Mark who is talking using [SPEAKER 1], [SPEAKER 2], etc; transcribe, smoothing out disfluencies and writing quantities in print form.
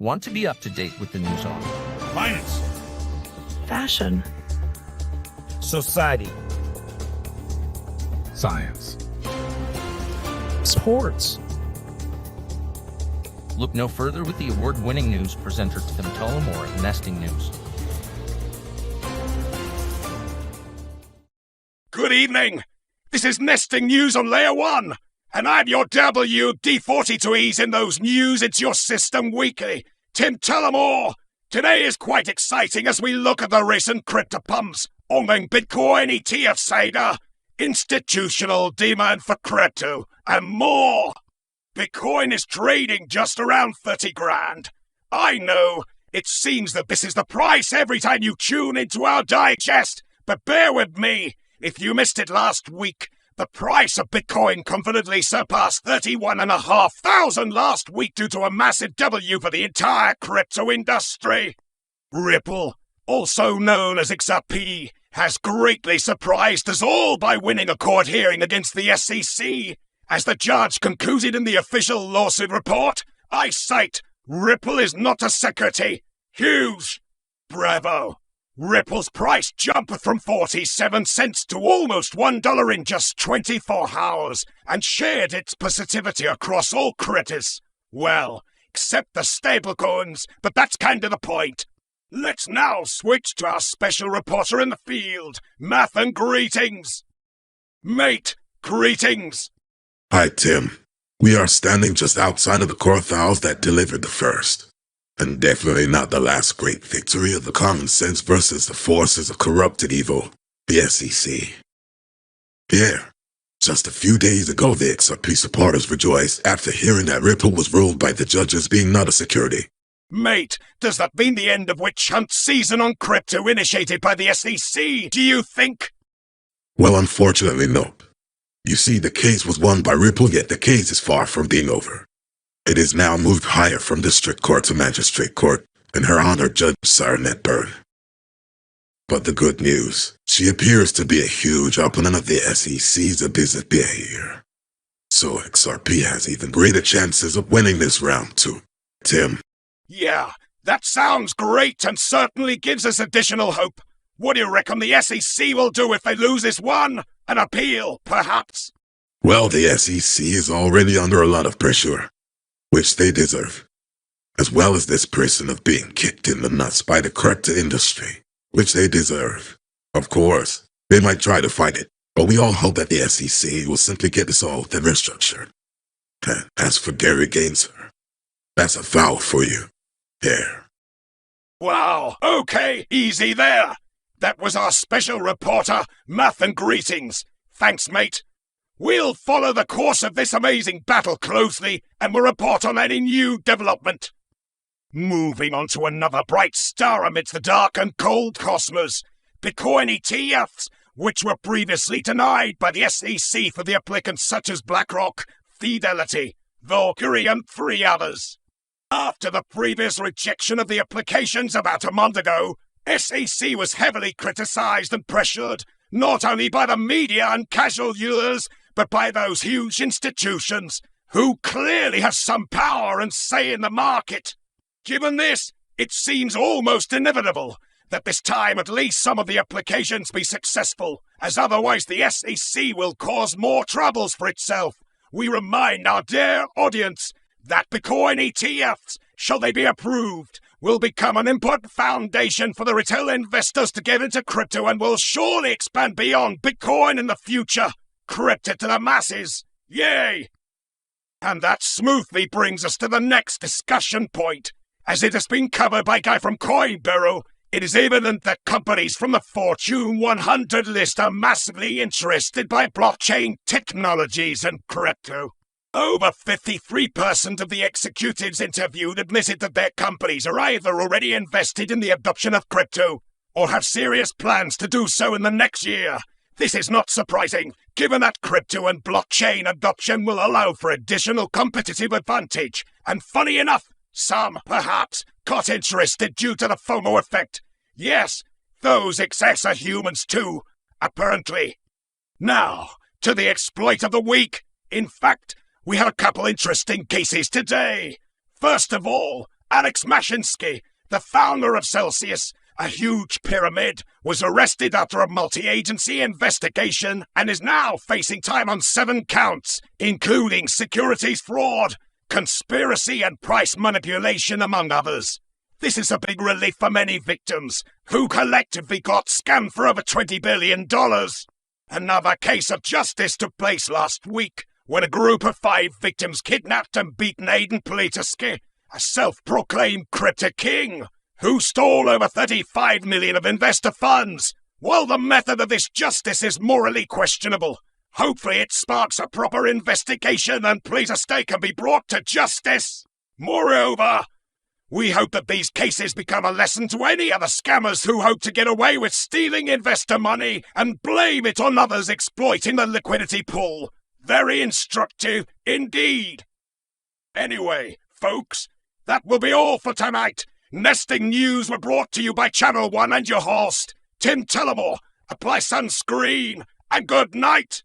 [SPEAKER 1] Want to be up to date with the news on
[SPEAKER 2] finance,
[SPEAKER 3] fashion,
[SPEAKER 2] society,
[SPEAKER 4] science,
[SPEAKER 3] sports.
[SPEAKER 1] Look no further with the award-winning news presenter Tim Tullamore at Nesting News.
[SPEAKER 2] Good evening. This is Nesting News on Layer 1, and I'm your WD-40 to ease in those news into your system weekly, Tim Tullamore. Today is quite exciting as we look at the recent crypto pumps, owning Bitcoin ETF saga, institutional demand for crypto, and more. Bitcoin is trading just around 30 grand. I know, it seems that this is the price every time you tune into our digest, but bear with me. If you missed it last week, the price of Bitcoin confidently surpassed 31,500 last week due to a massive W for the entire crypto industry. Ripple, also known as XRP, has greatly surprised us all by winning a court hearing against the SEC. As the judge concluded in the official lawsuit report, I cite, Ripple is not a security. Huge. Bravo. Ripple's price jumped from 47 cents to almost $1 in just 24 hours and shared its positivity across all cryptos. Well, except the stablecoins, but that's kind of the point. Let's now switch to our special reporter in the field, Mathan Greetings. Mate, greetings.
[SPEAKER 4] Hi, Tim. We are standing just outside of the courthouse that delivered the first, and definitely not the last great victory of the common sense versus the forces of corrupted evil, the SEC. Yeah, just a few days ago the XRP supporters rejoiced after hearing that Ripple was ruled by the judges being not a security.
[SPEAKER 2] Mate, does that mean the end of witch hunt season on crypto initiated by the SEC, do you think?
[SPEAKER 4] Well, unfortunately, nope. You see, the case was won by Ripple, yet the case is far from being over. It is now moved higher from district court to magistrate court, and Her Honor Judge Sarnet Byrd. But the good news, she appears to be a huge opponent of the SEC's business behavior. So XRP has even greater chances of winning this round too. Tim?
[SPEAKER 2] Yeah, that sounds great and certainly gives us additional hope. What do you reckon the SEC will do if they lose this one? An appeal, perhaps?
[SPEAKER 4] Well, the SEC is already under a lot of pressure, which they deserve, as well as this person of being kicked in the nuts by the crypto industry, which they deserve. Of course, they might try to fight it, but we all hope that the SEC will simply get dissolved and restructured. And as for Gary Gensler, that's a foul for you. There.
[SPEAKER 2] Wow, okay, easy there. That was our special reporter, Mathan Greetings. Thanks, mate. We'll follow the course of this amazing battle closely and will report on any new development. Moving on to another bright star amidst the dark and cold cosmos, Bitcoin ETFs, which were previously denied by the SEC for the applicants such as BlackRock, Fidelity, Valkyrie, and 3 others. After the previous rejection of the applications about a month ago, SEC was heavily criticized and pressured, not only by the media and casual users, but by those huge institutions who clearly have some power and say in the market. Given this, it seems almost inevitable that this time at least some of the applications be successful, as otherwise the SEC will cause more troubles for itself. We remind our dear audience that Bitcoin ETFs, shall they be approved, will become an important foundation for the retail investors to get into crypto and will surely expand beyond Bitcoin in the future. Crypto to the masses. Yay! And that smoothly brings us to the next discussion point. As it has been covered by a guy from CoinBureau, it is evident that companies from the Fortune 100 list are massively interested by blockchain technologies and crypto. Over 53% of the executives interviewed admitted that their companies are either already invested in the adoption of crypto or have serious plans to do so in the next year. This is not surprising, given that crypto and blockchain adoption will allow for additional competitive advantage. And funny enough, some, perhaps, got interested due to the FOMO effect. Yes, those excess are humans too, apparently. Now, to the exploit of the week. In fact, we have a couple interesting cases today. First of all, Alex Mashinsky, the founder of Celsius, a huge pyramid, was arrested after a multi-agency investigation and is now facing time on 7 counts, including securities fraud, conspiracy and price manipulation, among others. This is a big relief for many victims, who collectively got scammed for over $20 billion. Another case of justice took place last week, when a group of 5 victims kidnapped and beaten Aiden Politoski, a self-proclaimed crypto king, who stole over $35 million of investor funds. While the method of this justice is morally questionable, hopefully it sparks a proper investigation and Politoski can be brought to justice. Moreover, we hope that these cases become a lesson to any other scammers who hope to get away with stealing investor money and blame it on others exploiting the liquidity pool. Very instructive indeed. Anyway, folks, that will be all for tonight. Nesting News were brought to you by Channel 1 and your host, Tim Tullamore. Apply sunscreen, and good night.